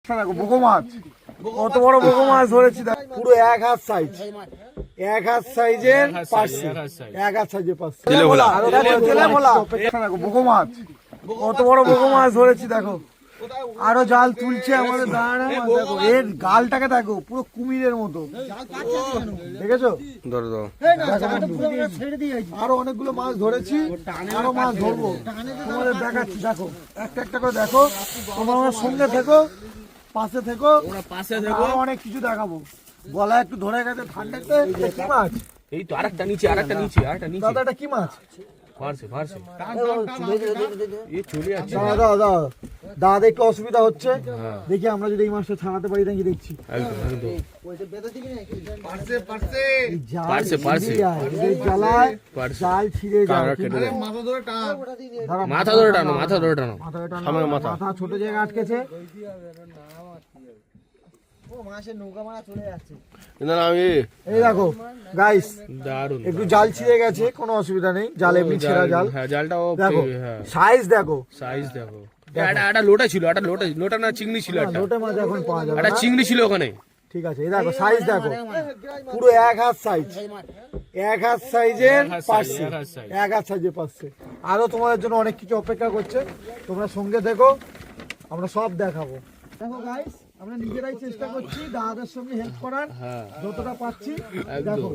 দেখো বোকো মাছ, কত বড় বোকো মাছ ধরেছি, পুরো এক হাত সাইজ, এক হাত সাইজের পার্সে, এক হাত সাইজের পার্সে। দেখো বোকো মাছ, কত বড় বোকো মাছ ধরেছি। দেখো আরো জাল তুলছে আমাদের দাঁড়ানো মাছ। দেখো এর গালটাকে দেখো, পুরো কুমিরের মতো, দেখেছো? আরো অনেকগুলো মাছ ধরেছি, আরো মাছ ধরবো, তোমাদের দেখাচ্ছি। দেখো একটা একটা করে দেখো, তোমরা আমার সঙ্গে থেকো, পাশে থেকো, আরো অনেক কিছু দেখাবো। গলা একটু ধরে গেছে ঠান্ডাতে। কি মাছ? এই তো আরেকটা নিচে, আরেকটা নিচে, আরেকটা নিচে। দাদা এটা কি মাছ? দাদা একটু অসুবিধা হচ্ছে, দেখি আমরা যদি এই মাছটা ছাড়াতে পারি নাকি দেখছি। জাল ছিঁড়ে মাথা ধরে টানো, মাথা ধরে টানো, মাথা ছোট জায়গা আটকেছে। এই দেখো গাইস, একটু জাল ছিঁড়ে গেছে, কোনো অসুবিধা নেই, জাল এমনি ছেঁড়া জাল। জালটাও দেখো সাইজ, দেখো সাইজ দেখো। একটা লোটা ছিল, একটা লোটা না চিংড়ি ছিল, একটা লোটে মাছ এখন পাওয়া যাবে, একটা চিংড়ি ছিল ওখানে। ঠিক আছে, এই দেখো সাইজ দেখো, পুরো এক হাত সাইজ, এক হাত সাইজের পার্সে, এক হাত সাইজের পার্সে। আরো তোমাদের জন্য অনেক কিছু অপেক্ষা করছে, তোমরা সঙ্গে দেখো, আমরা সব দেখাবো। দেখো গাইস, আমরা নিজেরাই চেষ্টা করছি দাদাদের সঙ্গে হেল্প করার, যতটা পাচ্ছি। দেখো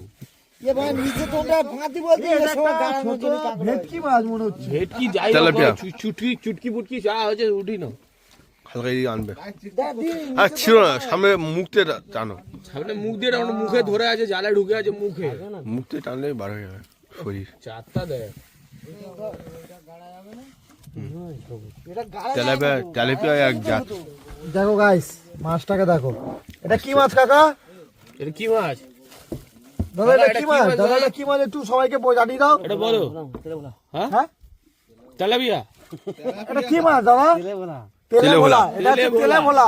ভেটকি মাছ মনে হচ্ছে, ভেটকি যাই চুটকি ফুটকি যা হয়েছে উঠি না, হালকা দিয়ে আনবে। আর ছিল না, সামনে মুখ দিয়ে টানো, সামনে মুখ দিয়ে টানো, মুখে ধরে আছে, জালে ঢুকে আছে মুখে, মুখ দিয়ে টানলে বার হয়ে যাবে শরীর। চারটা দেয় তেলাপিয়া এক জাত। দেখো গাইস মাছটাকে দেখো, এটা কি মাছ কাকা? এটা কি মাছ দাদা? এটা কি মাছ দাদা? এটা কি মাছ একটু সবাইকে জানিয়ে দাও। এটা বলো। হ্যাঁ তেলাপিয়া। এটা কি মাছ দাদা? তেলেভোলা। এটা হচ্ছে তেলেভোলা।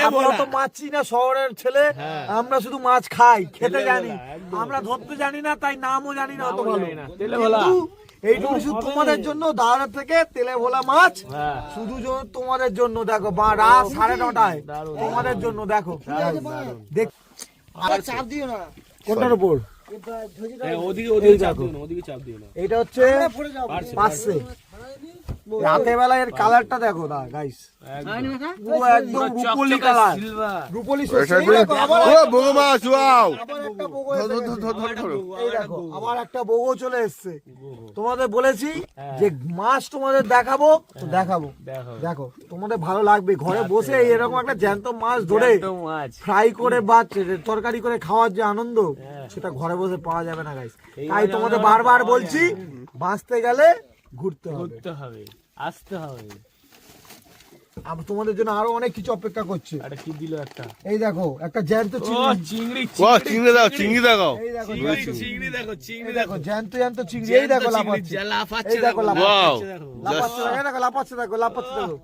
আমরা তো মাছ চিনি না, শহরের ছেলে, আমরা শুধু মাছ খাই, খেতে জানি, আমরা ধরতে জানি না, তাই নামও জানি না অত ভালো। তেলেভোলা এইটুকু শুধু তোমাদের জন্য, দাদা থেকে তেলেভোলা মাছ শুধু তোমাদের জন্য। দেখো রাত 9:30 তোমাদের জন্য। দেখো দেখ, চাপ দিও না কোনটার উপর, এইটা হচ্ছে পার্সে। রাতের বেলা এর কালারটা দেখো না গাইস, পুরো একদম রুপোলি কালার, রুপোলি। এই দেখো আবার একটা বগো চলে এসছে। তোমাদের বলেছি যে মাছ তোমাদের দেখাবো, তো দেখাবো। দেখো তোমাদের ভালো লাগবে, ঘরে বসে এরকম একটা জ্যান্ত মাছ ধরে ফ্রাই করে বা তরকারি করে খাওয়ার যে আনন্দ, সেটা ঘরে বসে পাওয়া যাবে না গাইস। তাই তোমাদের বারবার বলছি, বাঁচতে গেলে ঘুরতে হবে, আসতে হবে। তোমাদের জন্য আরো অনেক কিছু অপেক্ষা করছে। কি দিল একটা, এই দেখো একটা জ্যান্ত চিংড়ি, চিংড়ি দেখো, চিংড়ি দেখো, চিংড়ি দেখো, চিংড়ি দেখো জ্যান্ত জ্যান্ত চিংড়ি। এই দেখো লাফাচ্ছে, এই দেখো লাফাচ্ছে, দেখো লাফাচ্ছে, দেখো লাফাচ্ছে, দেখো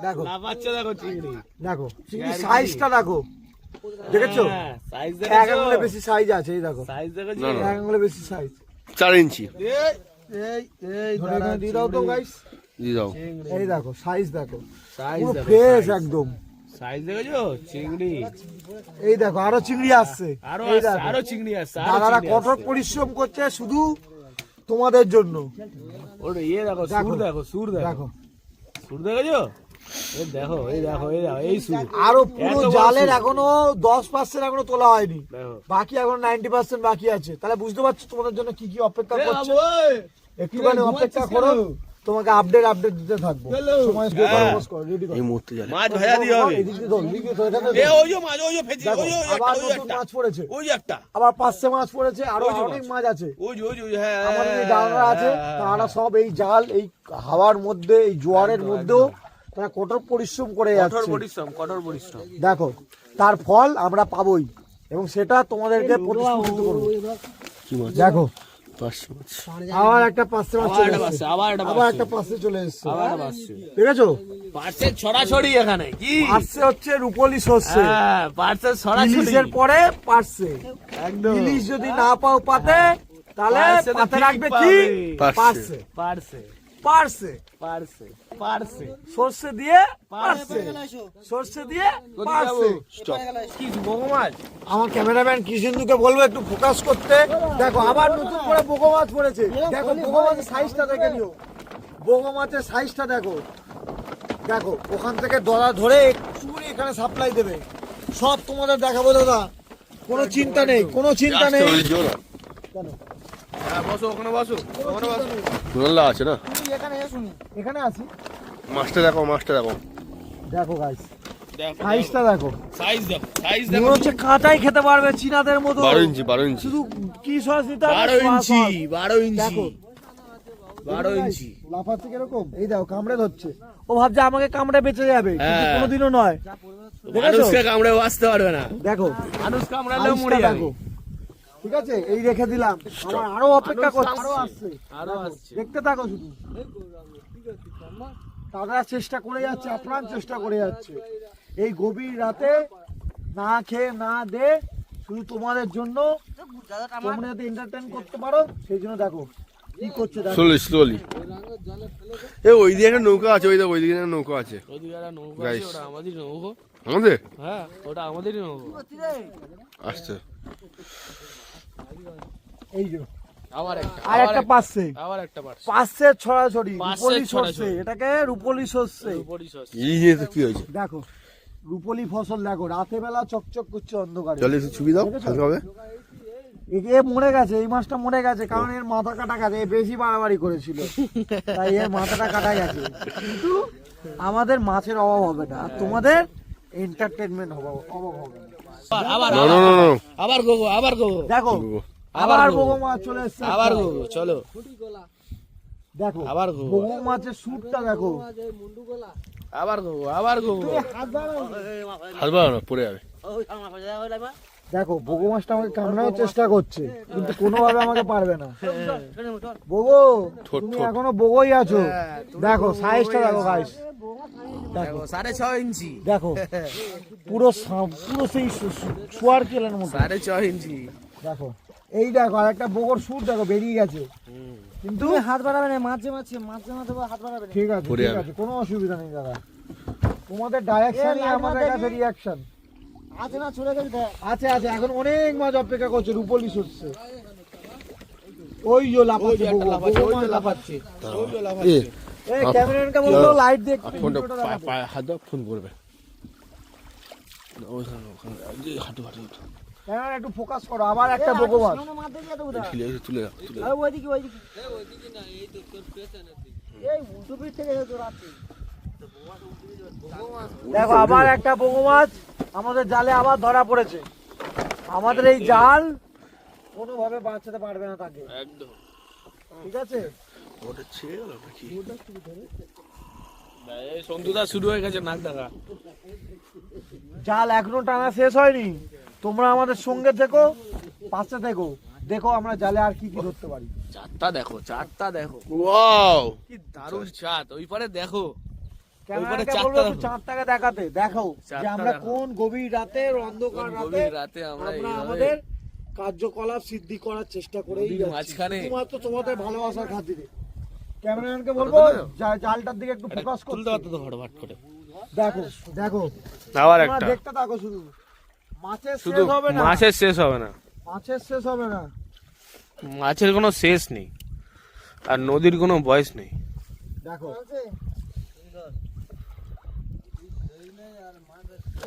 দেখো লাফাচ্ছে, দেখো চিংড়ি, দেখো চিংড়ি সাইজটা দেখো, দেখেছো? সাইজ এক আঙুলে বেশি সাইজ আছে, এই দেখো সাইজ দেখো, এক আঙুলে বেশি সাইজ, 4 ইঞ্চি। এই দিয়ে দাও তো গাইস, দিয়ে দাও। এই দেখো সাইজ দেখো, সাইজ পুরো ফ্রেশ একদম সাইজ দেখেছো চিংড়ি। এই দেখো আরো চিংড়ি আসছে, আরো চিংড়ি আসছে। দাদারা কঠোর পরিশ্রম করছে শুধু তোমাদের জন্য। ওরে ইয়ে দেখো, সুর দেখো, সুর দেখো, সুর দেখেছো? এই দেখো, এই দেখো, এই দেখো, এই সুর। আরো পুরো জালের এখনো 10% এখনো তোলা হয়নি, বাকি এখন 90% বাকি আছে। তাহলে বুঝতে পারছো তোমাদের জন্য কি কি অপেক্ষা করছে। একটুখানি অপেক্ষা করো, তোমাকে আপডেট দিতে থাকবো। সময় এই মুহূর্তে জালে মাছ ভাজা দিয়ে হবে। আবার নতুন মাছ পড়েছে, আবার 500 মাছ পড়েছে, আরো অনেক মাছ আছে। আমাদের এই দাদারা আছে, তারা সব এই জাল, এই হাওয়ার মধ্যে, এই জোয়ারের মধ্যেও তারা কঠোর পরিশ্রম করে যাচ্ছে। কঠোর পরিশ্রম। দেখো তার ফল আমরা পাবোই, এবং সেটা তোমাদেরকে প্রতিশ্রুত করবো। দেখো আবার একটা 500 মাছ চলে এসেছে, আবার একটা 500 চলে এসেছে, দেখেছো? পার্সেল ছড়াছড়ি এখানে কি, পার্সে হচ্ছে রূপলি শস্যে, পার্সেল ছড়াছড়ি। ইলিশের পরে পার্সে, ইলিশ যদি না পাও পাতে, তাহলে পাতে রাখবে কি পার্সে। পারছে, পারছে পারছে সর্ষে দিয়ে পারছে, সর্ষে দিয়ে পারছে। কি বগো মাছ? আমার ক্যামেরাম্যান কৃষ্ণেন্দুকে বলবো একটু ফোকাস করতে। দেখো আবার নতুন করে বগো মাছ পড়েছে। দেখো বগো মাছের সাইজটা দেখে নিও, বগো মাছের সাইজটা দেখো। দেখো ওখান থেকে দড়া ধরে একটু এখানে সাপ্লাই দেবে, সব তোমাদের দেখাবো দাদা, কোনো চিন্তা নেই, কোনো চিন্তা নেই। কেন? হ্যাঁ বসো ওখানে বসো, ওখানে বসো। গোল্লা আছে না, তুমি এখানে এসো নি, এখানে আসি। মাছটা দেখো, মাছটা দেখো। দেখো গাইস, দেখো সাইজটা দেখো, সাইজ দেখো, সাইজ মনে দেখো। হচ্ছে কাঁটাই খেতে পারবে চীনাদের মতো। 12 ইঞ্চি, 12 ইঞ্চি। শুধু কি সস দিতে হবে? 12 ইঞ্চি, সস। 12 ইঞ্চি, দেখো 12 ইঞ্চি। লাফাচ্ছে কিরকম, এই দেখো কামড়ে ধরছে, ও ভাবছে আমাকে কামড়ে বেঁচে যাবে, কিন্তু হ্যাঁ। কোনোদিনও নয়। দেখেছো? মানুষকে কামড়ে বাঁচতে পারবে না, দেখো মানুষ কামড়ালেও সাইজটা মরে যাবে। দেখো। ঠিক আছে, এই রেখে দিলাম, আমার আরো অপেক্ষা করছে, আরো আসছে, আরো আসছে। দেখতে থাকো শুধু। তারা চেষ্টা করে যাচ্ছে, আপ্রাণ চেষ্টা করে যাচ্ছে এই গভীর রাতে না খেয়ে না দে, শুধু তোমাদের জন্য, তোমরা যাতে এন্টারটেইন করতে পারো সেই জন্য। দেখো কি করছে, দেখো স্লোলি। এ ওই দিকে একটা নৌকা আছে, ওই দেখো ওই দিকে একটা নৌকা আছে। ওদিকে একটা নৌকো Guys. আছে, ওটা আমাদের নৌকো। আমাদের হ্যাঁ ওটা আমাদেরই নৌকো। আসছে। এই যে আবার একটা, আর একটা পাচ্ছে, আবার একটা পারছে। পাচ্ছে ছড়াছড়ি, পাশের রূপলি সর্ষে, ছড়াছড়ি। এটাকে রূপলি সর্ষে। পরিশোষ। এই যে তো কি হয়েছে? দেখো রূপলি ফসল, দেখো রাতে বেলা চকচক করছে অন্ধকারে। চলে একটু ছবি দাও, হালকা হবে। এ মরে গেছে, এই মাছটা মরে গেছে, কারণ এর মাথা কাটা গেছে, এ বেশি বাড়াবাড়ি করেছিল, তাই এর মাথাটা কাটা গেছে। কিন্তু আমাদের মাছের অভাব হবে না, আর তোমাদের এন্টারটেনমেন্ট অভাব হবে না। আবার না না না না। আবার গোগো, আবার গোগো, দেখো আবার আবার গো। বগো মাছ চলে এসছে, আবার গোগো, চলো। দেখো আবার গো। বগো মাছের স্যুটটা দেখো। আবার গোগো, আবার গোগো। হাত বাড়াও। হাত বাড়ানো পড়ে যাবে। দেখো বগো মাছটা আমাকে কামড়ানোর চেষ্টা করছে, কিন্তু কোনোভাবে আমাকে পারবে না। বগো তুমি এখনো বগোই আছো, দেখো সাইজটা দেখো গাইস, দেখো 6.5 ইঞ্চি, দেখো পুরো পুরো সেই শোয়ার কেলের মতো। 6.5 ইঞ্চি। দেখো এই দেখো আর একটা বগোর সুর দেখো বেরিয়ে গেছে, কিন্তু হাত বাড়াবে না, মাঝে মাঝে হাত বাড়াবে না। ঠিক আছে পড়ে ঠিক যাবে। আছে, কোনো অসুবিধা নেই দাদা, তোমাদের ডাইরেকশনই আমাদের কাছে রিয়াকশন আছে না, চলে গেছে দেখ। আছে। আছে এখন অনেক মাছ অপেক্ষা করছে, রূপলি সরষে। ওই যে লাফাচ্ছে বগো, বগো মাছ লাফাচ্ছে। এ এই ক্যামেরাম্যানকে বললো লাইট দেখ, ফোনটা পায়ে হাত দাও, ফোন করবে। ওখানে ওখানে হাঁটু হাঁটু ক্যামেরা একটু ফোকাস করো, আবার একটা বগো মাছ। সামনে মাঠ দেখি এত উঠা। তুলে তুলে দাও, তুলে দাও। আরে ওইদিকে ওইদিকে। এই উল্টো পিঠ থেকে এসে দৌড়াচ্ছে। দেখো আবার একটা বগো মাছ আমাদের জালে আবার ধরা পড়েছে। আমাদের এই জাল কোনোভাবে বাঁচাতে পারবে না তাকে, একদম। ঠিক আছে? ওটা ছেড়ে গেল নাকি? এই সন্তুদা শুরু হয়ে গেছে নাক ডাকা। জাল এখনো টানা শেষ হয়নি, তোমরা আমাদের সঙ্গে থেকো, পাশে থেকো, দেখো আমরা জালে আর কি কি ধরতে পারি। চারটা দেখো, চারটা দেখো, ওয়াও, কি দারুণ চাঁদ। ওই পারে দেখো, ক্যামেরাকে চারটা বলবো একটু দেখো। চাঁদটাকে দেখাতে, দেখো যে চাঁদটা আমরা দেখো। কোন গভীর রাতের অন্ধকার রাতে গভীর রাতে আমরা আমরা এইভাবে আমাদের কার্যকলাপ সিদ্ধি করার চেষ্টা করেই নদীর যাচ্ছি, মাঝখানে। শুধুমাত্র তোমাদের ভালোবাসার খাতিরে। ক্যামেরাম্যানকে বলবো জালটার দিকে একটু ফোকাস তুলতে করতে। পারতো তো ফটাফট করে। দেখো দেখো আবার তোমরা একটা, দেখতে থাকো শুধু, মাছের শুধু শেষ হবে না, মাছের শেষ হবে না, মাছের শেষ হবে না। মাছের কোনো শেষ নেই, আর নদীর কোনো বয়স নেই। দেখো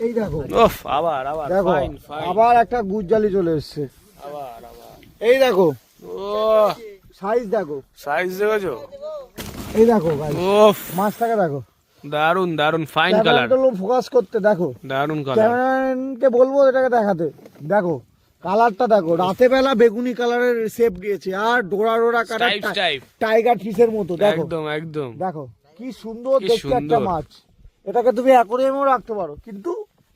এই দেখো, ওফ, আবার আবার দেখো ফাইন ফাইন, আবার একটা গুজ্জালি চলে এসছে, আবার আবার। এই দেখো ও সাইজ দেখো, সাইজ দেখেছো? এই দেখো ভাই ওফ, মাছটাকে দেখো। দারুন দারুন ফাইন কালার, ক্যামেরাটা ফোকাস করতে, দেখো দারুন কালার। ক্যামেরাম্যানকে বলবো এটাকে দেখাতে, দেখো কালারটা দেখো, রাতে বেলা বেগুনি কালারের শেপ গিয়েছে, আর ডোরা ডোরা কাটার টাইপ টাইপ, টাইগার ফিশের মতো, দেখো একদম একদম। দেখো কি সুন্দর কি দেখতে একটা সুন্দর। মাছ। এটাকে তুমি অ্যাকোরিয়ামেও রাখতে পারো, কিন্তু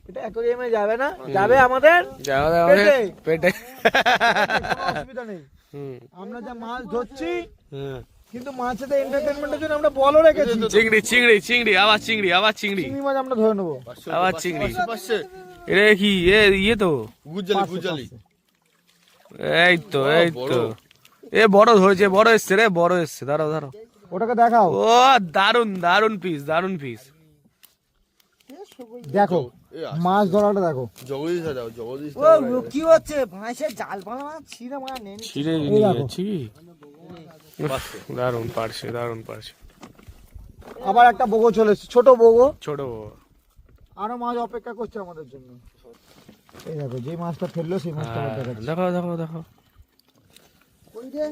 এটা অ্যাকোরিয়ামে যাবে না, যাবে আমাদের যাওয়া যাওয়া পেটে। পেটে। কোনো অসুবিধা নেই, হুম, আমরা যা মাছ ধরছি, হুম। কিন্তু মাছেতে এন্টারটেনমেন্টের জন্য আমরা বলও রেখেছি, চিংড়ি চিংড়ি চিংড়ি, আবার চিংড়ি, আবার চিংড়ি, চিংড়ি মাছ আমরা ধরে নেবো। আবার চিংড়ি। পাশে এটা কি ইয়ে তো? গুজ্জালি গুজ্জালি। এই তো এই তো, এ বড় ধরেছে, বড় এসছে রে, বড় এসছে। দাঁড়াও দাঁড়াও, ওটাকে দেখাও। ও দারুন দারুন পিস, দারুন পিস। দেখো মাছ ধরাটা দেখো। জগদীশ দাও, জগদীশ ও কি হচ্ছে ভাইসের জাল পালা মাছ ছিঁড়ে মারা নেই ছিঁড়ে এই নিয়ে দেখো। যাচ্ছি কি? দারুন পারছে, দারুন পারছে। আবার একটা বগো চলে এসেছে, ছোট বগো। ছোট আরো মাছ অপেক্ষা করছে আমাদের জন্য। এই দেখো যে মাছটা ফেললো সেই মাছটা আবার দেখাচ্ছি। দেখো দেখো দেখো। ওই যে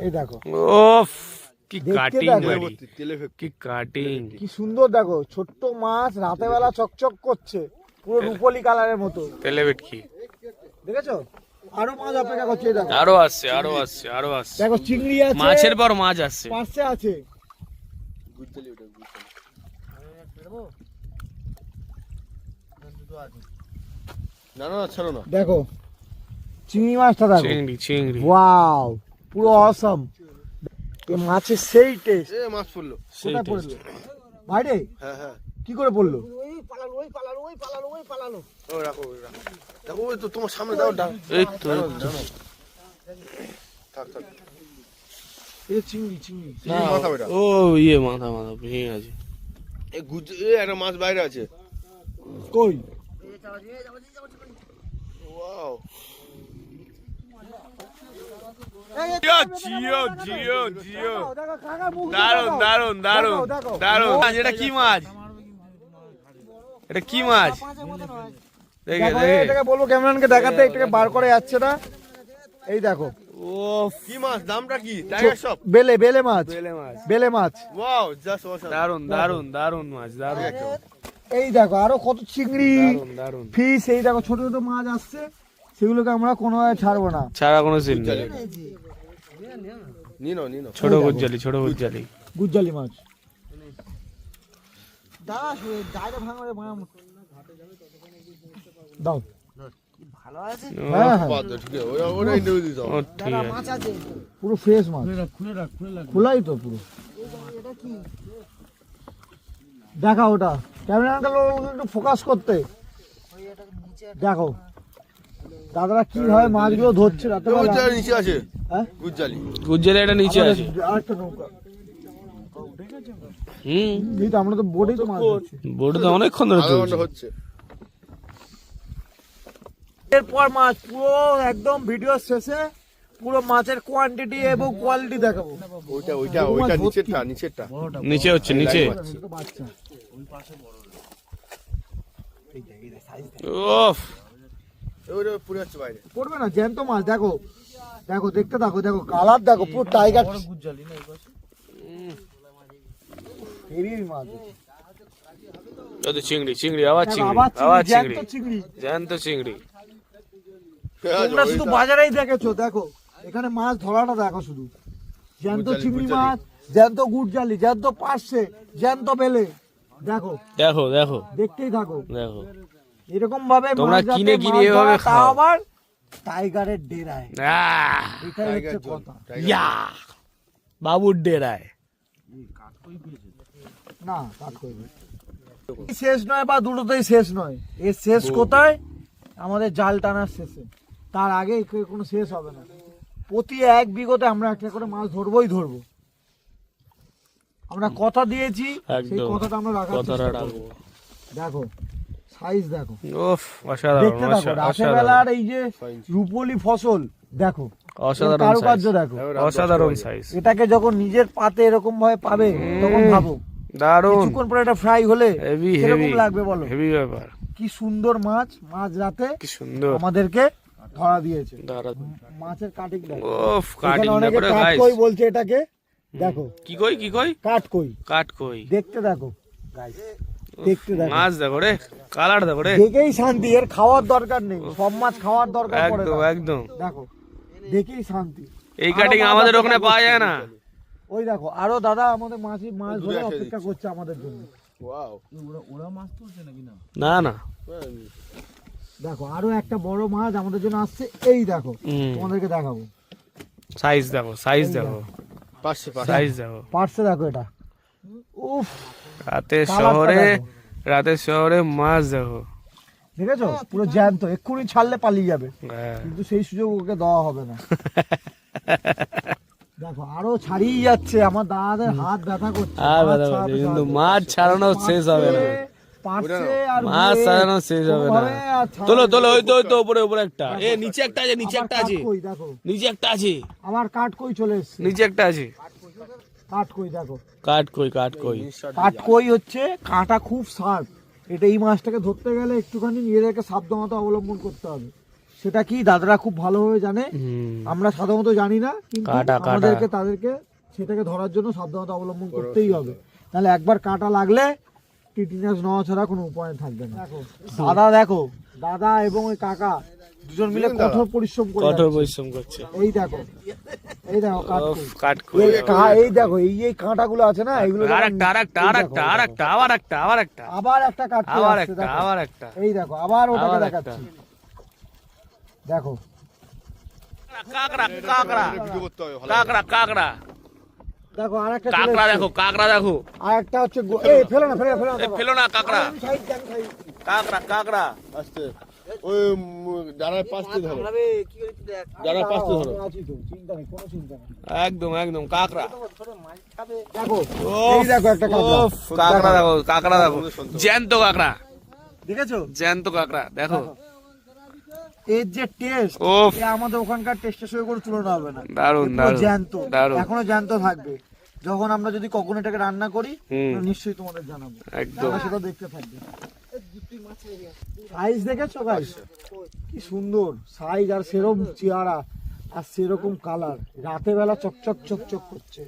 এই দেখো ওফ কি দেখতে কাটিং দেখো। বাড়ি, তেলে ফেক কি কাটিং। কি সুন্দর দেখো, ছোট্ট মাছ রাতে বেলা চকচক করছে, পুরো রুপোলি কালারের মতো। তেলে ভেটকি। দেখেছো? আরো মাছ অপেক্ষা করছে, এই দেখো। আরো আসছে, আরো আসছে, আরো আসছে। দেখো চিংড়ি আছে, মাছের পর মাছ আসছে। পাশে আছে। গুজলি ওটা গুজলি। না না ছাড়ো না। দেখো চিংড়ি মাছটা দেখো, চিংড়ি চিংড়ি ওয়াও পুরো অসম। এই মাছের সেই টেস্ট। এ মাছ পড়লো। সেই কোথায় taste। পড়লো ভাইরে? হ্যাঁ হ্যাঁ। কি করে পড়লো? ওই পালালো ওই পালালো ওই পালালো ওই পালালো ও রাখো ওই রাখো। দেখো ওই তো তোমার সামনে দাও ডাক। এই তো থাক থাক। এই চিংড়ি চিংড়ি। না, মাথা বেটা। ও ইয়ে মাথা মাথা ভেঙে আছে। এ এ একটা মাছ বাইরে আছে। কই? ওয়াও। জিও জিও জিও। দেখো কাকা মুখ দারুন দারুন দারুন দেখো। দারুন। এটা কি মাছ? এটা কি মাছ? দেখে দেখো দেখে। এটাকে বলবো ক্যামেরাম্যানকে দেখাতে, এটাকে বার করে যাচ্ছে না। এই দেখো ও কি মাছ দামটা কি? Tiger shop. বেলে বেলে মাছ, বেলে মাছ। বেলে মাছ। Wow just awesome. দারুন দারুন দারুন মাছ, দারুন এই দেখো আরো কত চিংড়ি দারুন দারুন। ফিশ। এই দেখো ছোট ছোট মাছ আসছে, সেগুলোকে আমরা কোনোভাবে ছাড়বো না। ছাড়া কোনো সিন নেই। নিনো নিনো। ছোট গুজ্জালি, ছোট গুজ্জালি। গুজ্জালি মাছ। দাদা ডাইরে ভাঙারে মাম দাও। ভালো আছে হ্যাঁ হ্যাঁ বাদ দাও, ঠিক আছে। ওটা ইন্টারভিউ দিতে হবে। ও ঠিক দাদা আছে। মাছ আছে পুরো ফ্রেশ মাছ, খোলাই তো পুরো। এটা কি দেখা ওটা ক্যামেরাটা একটু ফোকাস করতে। ওই এটা নিচে দেখো দাদারা কিভাবে মাছগুলো ধরছে রাতে বেলা। গুজ্জালি নিচে আছে। হ্যাঁ গুজ্জালি। গুজ্জালি এটা নিচে আছে। আরেকটা নৌকা। হুম, এই তো আমরা তো বোটেই তো মাছ ধরছি। বোটে তো অনেকক্ষণ ধরে আধা চলছে। ঘন্টা হচ্ছে। এরপর মাছ পুরো একদম ভিডিও শেষে পুরো মাছের কোয়ান্টিটি এবং কোয়ালিটি দেখাবো। ওইটা ওইটা ওইটা নিচেরটা নিচেরটা। নিচে হচ্ছে নিচে। এটা তো বাচ্চা। ওফ ওইটা পুরো হচ্ছে বাইরে। পড়বে না জ্যান্ত মাছ। দেখো দেখো দেখতে থাকো, দেখো কালার দেখো পুরো টাইগার। হেভি মাছ। ও তো চিংড়ি চিংড়ি, আবার দেখো, চিংড়ি, আবার আবার চিংড়ি, চিংড়ি, জ্যান্ত চিংড়ি। জ্যান্ত চিংড়ি। তোমরা শুধু বাজারেই দেখেছো, দেখো এখানে মাছ ধরাটা দেখো শুধু। জ্যান্ত গুজ্জালি, চিংড়ি গুজ্জালি। মাছ, জ্যান্ত গুড়জালি, জ্যান্ত পার্শে, জ্যান্ত বেলে। দেখো দেখো দেখো দেখতেই থাকো। দেখো। এরকম ভাবে তোমরা মাছ যাতে কিনে কিনে মাছ এভাবে ধরা, তাও খাও। আবার টাইগারের ডেরায়। আহ, এটাই টাইগার হচ্ছে জোন, কথা। টাইগার ইয়া বাবুর ডেরায়। না কাট করবে। শেষ নয় বা দুটোতেই শেষ নয়, এর শেষ কোথায়? আমাদের জাল টানার শেষে। তার আগে কোনো শেষ হবে না। প্রতি এক বিগতে আমরা একটা করে মাছ ধরবোই ধরবো। আমরা কথা দিয়েছি, সেই একদম কথাটা আমরা রাখার কথাটা চেষ্টা রাখবো। করবো। দেখো সাইজ দেখো, ওফ অসাধারণ, দেখতে থাকো। রাতের অসাধারণ, বেলার এই যে রূপলি ফসল দেখো, অসাধারণ কারুকার্য size, দেখো। অসাধারণ সাইজ। এটাকে যখন নিজের পাতে এরকম ভাবে পাবে তখন ভাবো দারুন, কিছুক্ষণ পরে এটা ফ্রাই হলে হেভি কিরকম হেভি লাগবে বলো। হেভি ব্যাপার। কি সুন্দর মাছ, মাছ রাতে কি সুন্দর। আমাদেরকে ধরা দিয়েছে। দারুন। মাছের কাটিং দেখো, ওফ এখানে কাটিং না অনেকে করে কাট গাইস। কই বলছে এটাকে। দেখো কি কই কি কই? কাট কই, কাট কই। দেখতে দেখো গাইস, দেখতে দেখো। মাছ দেখো রে, কালার দেখো রে। দেখেই শান্তি, এর খাওয়ার দরকার নেই। সব মাছ খাওয়ার দরকার পড়ে একদম না। একদম। দেখো দেখেই শান্তি। এই কাটিং আরো আমাদের মাছ ওখানে পাওয়া যায় না। ওই দেখো আরো দাদা আমাদের মাছ দূরে ধরে একটা অপেক্ষা করছে আমাদের জন্য। ওয়াও। না না। দেখো আরো একটা বড় মাছ আমাদের জন্য আসছে। এই দেখো তোমাদেরকে দেখাবো। সাইজ দেখো, সাইজ দেখো, পাশে পাশে। সাইজ দেখো। পার্সে দেখো এটা। উফ রাতের কালারটা শহরে, দেখো। রাতের শহরে মাছ দেখো। দেখেছো পুরো জ্যান্ত, এক্ষুনি ছাড়লে পালিয়ে যাবে, হ্যাঁ। কিন্তু সেই সুযোগ ওকে দেওয়া হবে না। দেখো আরো ছাড়িয়ে যাচ্ছে, আমার দাদাদের হাত ব্যথা করছে। আর মাছ ব্যথা ছাড়াতে করছে, কিন্তু ছাড়াতে। মাছ ছাড়ানো শেষ হবে না। পারছে আর মাছ ঘুরে ছাড়ানো শেষ হবে না। ঘুরে আর ছাড়াতে তোলো তোলো, ওই তো ছাড়াতে। ওই তো উপরে উপরে একটা, এ নিচে একটা আছে, নিচে আবার একটা আছে, কাঠকই দেখো, নিচে একটা আছে, আবার কাঠকই চলে এসছে। নিচে একটা আছে। কাঠকই দেখো, কাট কই, কাট কই। কাঠকই হচ্ছে কাঁটা খুব শার্প। এটা এই মাছটাকে ধরতে গেলে একটুখানি নিজেদেরকে সাবধানতা অবলম্বন করতে হবে। সেটা কি দাদারা খুব ভালোভাবে জানে, আমরা সাধারণত জানি না, কিন্তু কাঁটা, কাঁটা। আমাদেরকে তাদেরকে সেটাকে ধরার জন্য সাবধানতা অবলম্বন করতেই হবে। তাহলে একবার কাঁটা লাগলে টিটিনাস নেওয়া ছাড়া কোনো উপায় থাকবে না। দেখো দাদা, দেখো দাদা এবং ওই কাকা দুজন মিলে কঠোর পরিশ্রম করে কঠোর যাচ্ছে। পরিশ্রম করছে। এই দেখো, এই দেখো কাঠকই। কাট কই। এই দেখো এই কাঁটাগুলো আছে না, এগুলো যখন- আরেকটা আরেকটা এই আরেকটা দেখো, আরেকটা আবার একটা আবার একটা আবার একটা কাটতে আবার আসছে, একটা দেখো। আবার একটা। এই দেখো আবার ওটাকে আবার দেখাচ্ছি, দেখো কাকড়া কাকড়া ভিডিও করতে হবে ভালো। কাকড়া কাকড়া দেখো আরেকটা কাকড়া দেখো, কাকড়া দেখো, আরেকটা হচ্ছে এই ফেলো না, ফেলো না, ফেলো না, এ ফেলো না কাকড়া, আমি সাইড দেন, সাইড। কাকড়া কাকড়া। আস্তে ওই ডানার পাশে ধরো, ডানার পাশে ধরো। আমি আছি তো, চিন্তা নেই, কোনো চিন্তা নেই। একদম একদম কাকড়া। দেখো এই দেখো একটা কাঁকড়া। ওফ, কাকড়া দেখো, কাকড়া দেখো, জ্যান্ত কাকড়া, দেখেছো জ্যান্ত কাকড়া দেখো। এর যে টেস্ট, ওফ, আমাদের ওখানকার টেস্টের সঙ্গে কোনো তুলনা হবে না। দারুন এ পুরো দারুন জ্যান্ত, দারুন, এখনো জ্যান্ত থাকবে। যখন আমরা যদি কখনো এটাকে রান্না করি হুম। তো নিশ্চয়ই তোমাদের জানাবো, একদম। তোমরা সেটা দেখতে থাকবে। সাইজ দেখেছো গাইস, কি সুন্দর সাইজ, আর সেরকম চেহারা আর সেরকম কালার, রাতে বেলা চকচক চকচক করছে।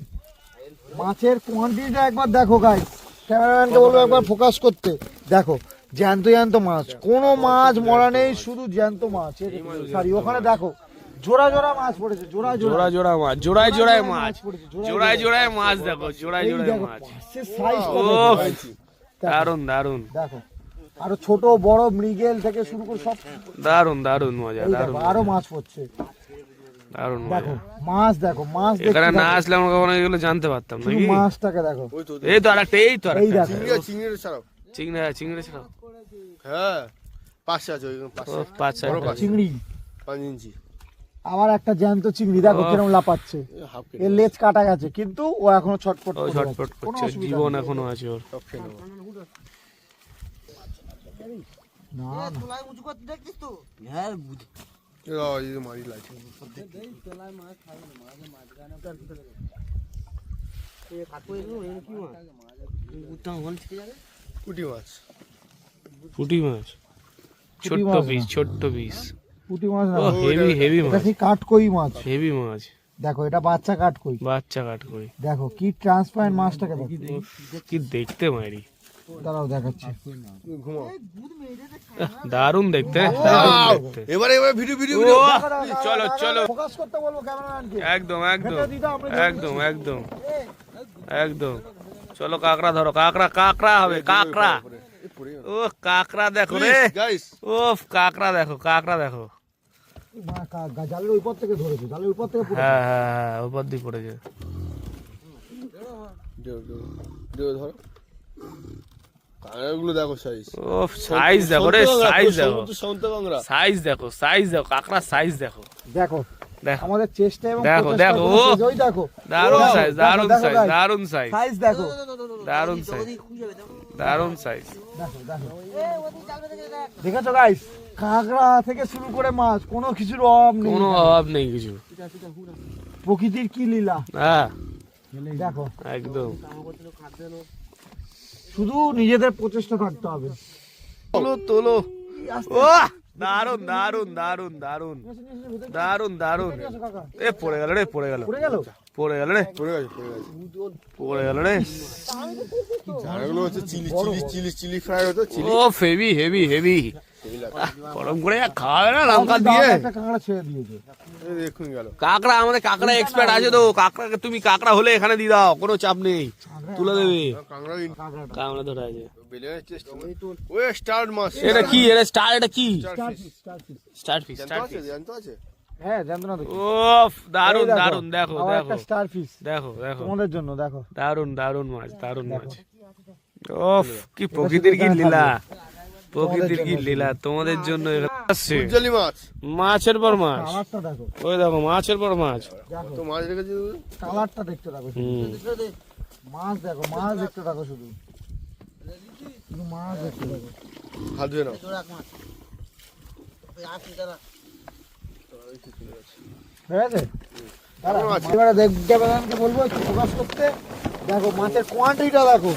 মাছের কোয়ান্টিটিটা একবার দেখো গাইস, ক্যামেরাম্যানকে বলবো একবার ফোকাস করতে। দেখো জ্যান্ত জ্যান্ত মাছ, কোনো মাছ মরা নেই, শুধু জ্যান্ত মাছ। সরি, ওখানে দেখো জোড়া জোড়া মাছ পড়েছে, জোড়া জোড়া জোড়া মাছ, জোড়ায় জোড়ায় মাছ, পড়েছে, জোড়ায় জোড়ায় মাছ দেখো, জোড়ায় এই জোড়ায় দেখো মাছ। মাছের সাইজটা ওফ, দেখো। দারুন দারুন দেখো আরো ছোট বড় মৃগেল থেকে শুরু করে সব, দারুন দারুন মজা, এই দারুন দেখো আরো মাছ পড়ছে। দারুন দেখো মজা। মাছ, দেখো মাছ এখানে দেখতে না থাকো। আসলে আমরা কখনো এগুলো জানতে পারতাম শুধু নাকি। মাছটাকে দেখো, ওই তো এই তো আরেকটা, এই তো এই আরেকটা। দেখো চিংড়ি ছাড়াও। চিংড়ি, চিংড়ি ছিল। হ্যাঁ পাশে আছে, ওই পাশে ও পাঁচ বড় ছয়। পাঁচ। চিংড়ি, 5 ইঞ্চি আবার একটা জ্যান্ত চিংড়ি, দেখো ওহ। কিরকম লাপাচ্ছে। হাফ এর লেজ কাটা গেছে কিন্তু ও এখনো ছটফট ও করে ছটফট যাচ্ছে, কোনো করছে, অসুবিধা জীবন নেই। এখনো আছে ওর। সব খেয়ে নেবো। না না, এই যে মারি লাগছে। পুঁটি মাছ। পুঁটি মাছ, ছোট্ট মাছ পিস, না। ছোট্ট পিস। পুঁটি মাছ না, ও হেভি হেভি এটা মাছ, কি কাঠকই মাছ। হেভি মাছ, দেখো এটা বাচ্চা কাঠকই, বাচ্চা কাট কই। দেখো কি ট্রান্সপারেন্ট মাছটাকে দেখো। কি দেখতে মারি, দাঁড়াও দেখাচ্ছি। ঘুমাও। দারুন দেখতে, দারুন দেখতে। এবারে ভিডিও ভিডিও ও, ভিডিও। চলো চলো, ফোকাস করতে বলবো ক্যামেরাম্যানকে। একদম একদম খেতে দিতে আমরা জলদি একদম একদম একদম। চলো কাকড়া ধরো, কাকড়া কাকড়া হবে, কাকড়া। ও কাকড়া দেখো রে, গাইস ও কাকড়া দেখো, কাকড়া দেখো। জালের ওই পর থেকে ধরেছে, জালের ওই পর থেকে পুরো। হ্যাঁ হ্যাঁ হ্যাঁ, উপর দিয়ে পড়েছে। ধরো কাঁকড়াগুলো দেখো সাইজ। ও সাইজ দেখো রে, সাইজ দেখো, সন্ত কাঁকড়া। সাইজ দেখো, সাইজ দেখো, কাকড়া সাইজ দেখো, দেখো দেখো আমাদের চেষ্টা এবং দেখো, প্রচেষ্টার দেখো, কোনো ও। শেষ- ওই দেখো দারুন দেখো, সাইজ, দেখো, দারুন দেখো, সাইজ, guys। দারুন সাইজ, সাইজ দেখো, দারুন সাইজ, দারুন সাইজ। দেখো দেখো দেখেছো গাইস, কাঁকড়া থেকে শুরু করে মাছ, কোনো কিছুর অভাব নেই। কোনো অভাব নেই কিছু। প্রকৃতির কি লীলা, হ্যাঁ দেখো একদম। শুধু নিজেদের প্রচেষ্টা থাকতে হবে। তোলো তোলো, ও দারুন দারুন দারুন দারুন দারুন দারুন। কাকা এ পড়ে গেল রে, পড়ে গেল, পড়ে গেল, পড়ে গেল রে, পড়ে গেছে পড়ে গেছে। পড়ে গেল রে। চানাগুলো হচ্ছে chilli chilli chilli chilli fry হতো, চিলি ও হেভি হেভি হেভি, গরম করে খাওয়াবে না লঙ্কা দিয়ে। একটা কাঁকড়া ছেড়ে দিয়েছে। দেখুন গেল। কাকড়া, আমাদের কাকড়া এক্সপার্ট আছে তো, কাকড়াকে তুমি কাকড়া হলে এখানে দিয়ে দাও, কোনো চাপ নেই, তুলে দেবে। কাঁকড়া কাকড়া ধরে আছে। বেলেনের টেস্ট। ওই স্টার্ট মাছ। এটা কি, এটা স্টার, এটা কি Starfish, starfish। স্টার ফিশ, জানতো স্টার আছে ফিশ। জানতো আছে। হ্যাঁ জানতো না দেখি। ওফ দারুন এই দারুন, দেখো আবার দেখো একটা স্টার ফিশ দেখো দেখো, তোমাদের জন্য, দেখো দারুন দারুন মাছ, দারুন মাছ। ওফ কি প্রকৃতির কি লীলা। প্রকৃতির কি লীলা তোমাদের জন্য এখানে আসছে। জালি মাছ মাছের পর মাছ, কালারটা দেখো, ওই দেখো মাছের পর মাছ। দেখো তো মাছ রেখেছি কালারটা দেখতে দেখো শুধু। হুম। মাছ দেখো, মাছ দেখতে দেখো শুধু, শুধু মাছ দেখতে দেখো। হাত ধুয়ে নাও ঠিক আছে, এবারে দেবদানকে বলবো একটু ফোকাস করতে। দেখো মাছের কোয়ান্টিটিটা দেখো।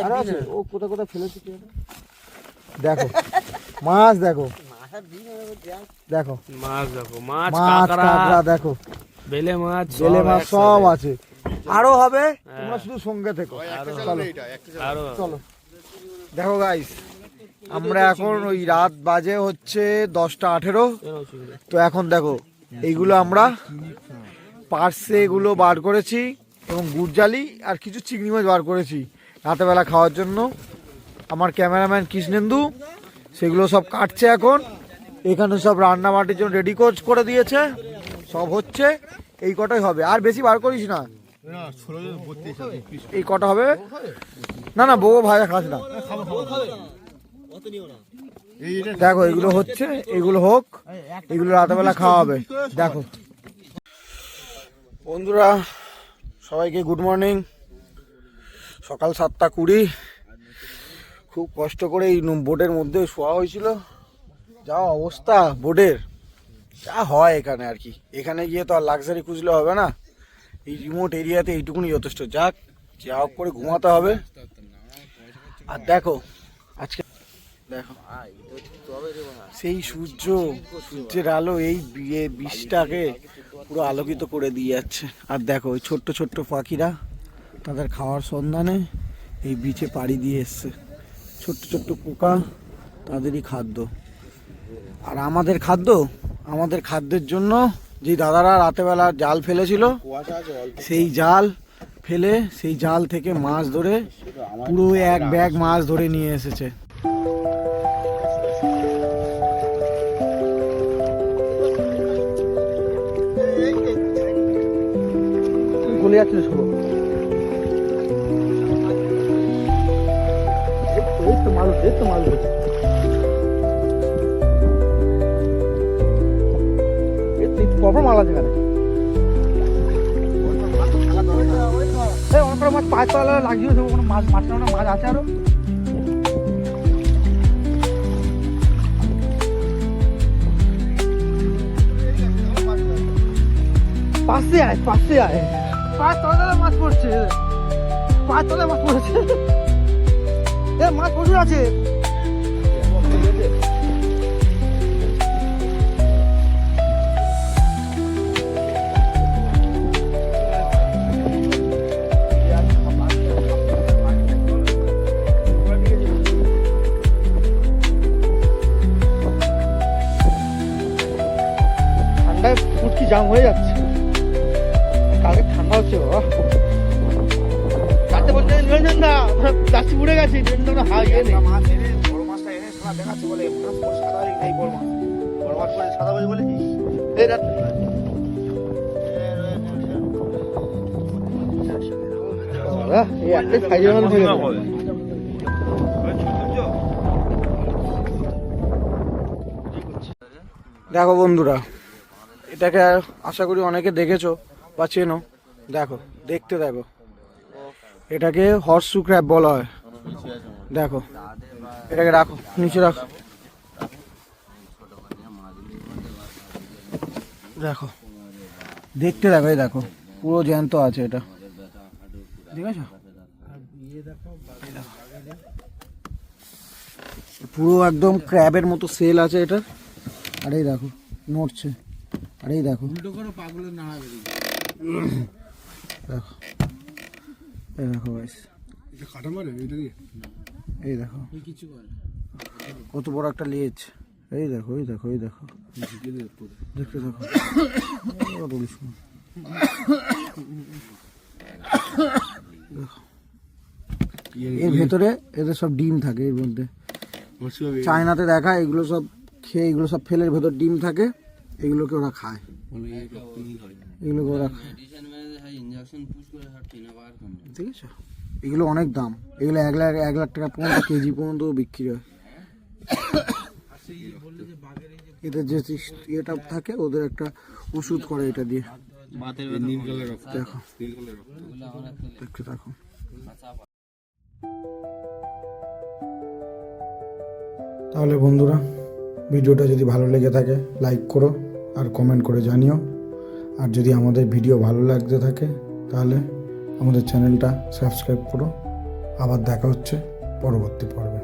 আরো আছে? ও কোথায় কোথায় ফেলেছে কে জানে? দেখো মাছ দেখো, দেখো মাছ দেখো, মাছ, মাছ কাঁকড়া, কাঁকড়া দেখো, বেলে মাছ, জেলে সব মাছ একসাথে। সব আছে, আরো হবে। তোমরা শুধু সঙ্গে থেকো। চলো আরো চলো। দেখো গাইস, আমরা এখন ওই রাত বাজে হচ্ছে 10:18। তো এখন দেখো এইগুলো আমরা পার্সে এগুলো বার করেছি এবং গুড়জালি আর কিছু চিংড়ি মাছ বার করেছি রাতেবেলা খাওয়ার জন্য। আমার ক্যামেরাম্যান কৃষ্ণেন্দু সেগুলো সব কাটছে এখন। এখানে সব রান্না বাটির জন্য রেডি করে দিয়েছে, সব হচ্ছে। এই কটাই হবে, আর বেশি বার করিস না, এই কটা হবে। না না বউ ভাজা খাস না। দেখো এগুলো হচ্ছে, এগুলো হোক, এগুলো রাতেবেলা খাওয়া হবে। দেখো বন্ধুরা, সবাইকে গুড মর্নিং। সকাল 7:20। খুব কষ্ট করে এই বোটের মধ্যে শোয়া হয়েছিল। যা অবস্থা বোটের, যা হয় এখানে আর কি। এখানে গিয়ে তো আর লাক্সারি খুঁজলে হবে না, এই রিমোট এরিয়াতে এইটুকুনি যথেষ্ট। যাক, যা হোক করে ঘুমাতে হবে। আর দেখো আজকে দেখো সেই সূর্যের আলো এই বীজটাকে পুরো আলোকিত করে দিয়ে যাচ্ছে। আর দেখো ওই ছোট্ট ছোট্ট পাখিরা তাদের খাওয়ার সন্ধানে এই বিচে পাড়ি দিয়ে এসছে। ছোট্ট ছোট্ট পোকা তাদেরই খাদ্য। আর আমাদের খাদ্যের জন্য যে দাদারা রাতেবেলা জাল ফেলেছিল, সেই জাল ফেলে সেই জাল থেকে মাছ ধরে পুরো এক ব্যাগ মাছ ধরে নিয়ে এসেছে। গলে যাচ্ছে সব, এই তো মাল প্রবলেম মাল আছে এখানে। অনেক মাছ পাঁচ তলা লাগিয়ে কোনো মাছ মাছ আছে আরো। পাশে আয় পাঁচ তলা মাছ পড়ছে, মাছ পড়েছে। মাছ প্রচুর আছে। ঠান্ডায় ফুটকি জাম হয়ে যাচ্ছে। কালকে ঠান্ডা হচ্ছে বাবা। কাটতে বলতে নিরঞ্জন দা চাষি উড়ে গেছে। নিরঞ্জন হাই এনে মাছ এনে বড় মাছটা এনে সাদা দেখাচ্ছে বলে মাছ সাদা এই বড় মাছ করে সাদা বলে বলেছিস। এই রাত এই একটা খাইয়ে গেল হয়ে গেল। দেখো বন্ধুরা, এটাকে আশা করি অনেকে দেখেছো বা চেনো। দেখো, দেখতে দেখো, এটাকে হর্সু ক্র্যাব বলা হয়। দেখো এটাকে রাখো, নিচে রাখো। দেখো দেখতে দেখো, এই দেখো পুরো জ্যান্ত আছে এটা, ঠিক আছে? পুরো একদম ক্র্যাবের মতো সেল আছে এটা। আর এই দেখো নড়ছে, আর এই দেখো দেখো, এই দেখো গাইস, এই দেখো কত বড় একটা লেজ। এই দেখো দেখতে দেখো। এর ভেতরে এদের সব ডিম থাকে এর মধ্যে। চায়নাতে দেখা এগুলো সব খেয়ে, এগুলো সব ফেলের ভেতর ডিম থাকে, এগুলোকে ওরা খায়। এগুলোকে ওরা খায়, ঠিক আছে? এগুলো অনেক দাম, এগুলো 1 লাখ টাকা পর্যন্ত কেজি পর্যন্ত বিক্রি হয়। এদের যে এটা থাকে ওদের একটা ওষুধ করে এটা দিয়ে। দেখো দেখতে থাকো। তাহলে বন্ধুরা, ভিডিওটা যদি ভালো লেগে থাকে লাইক করো আর কমেন্ট করে জানিও। আর যদি আমাদের ভিডিও ভালো লাগতে থাকে তাহলে আমাদের চ্যানেলটা সাবস্ক্রাইব করো। আবার দেখা হচ্ছে পরবর্তী পর্বে।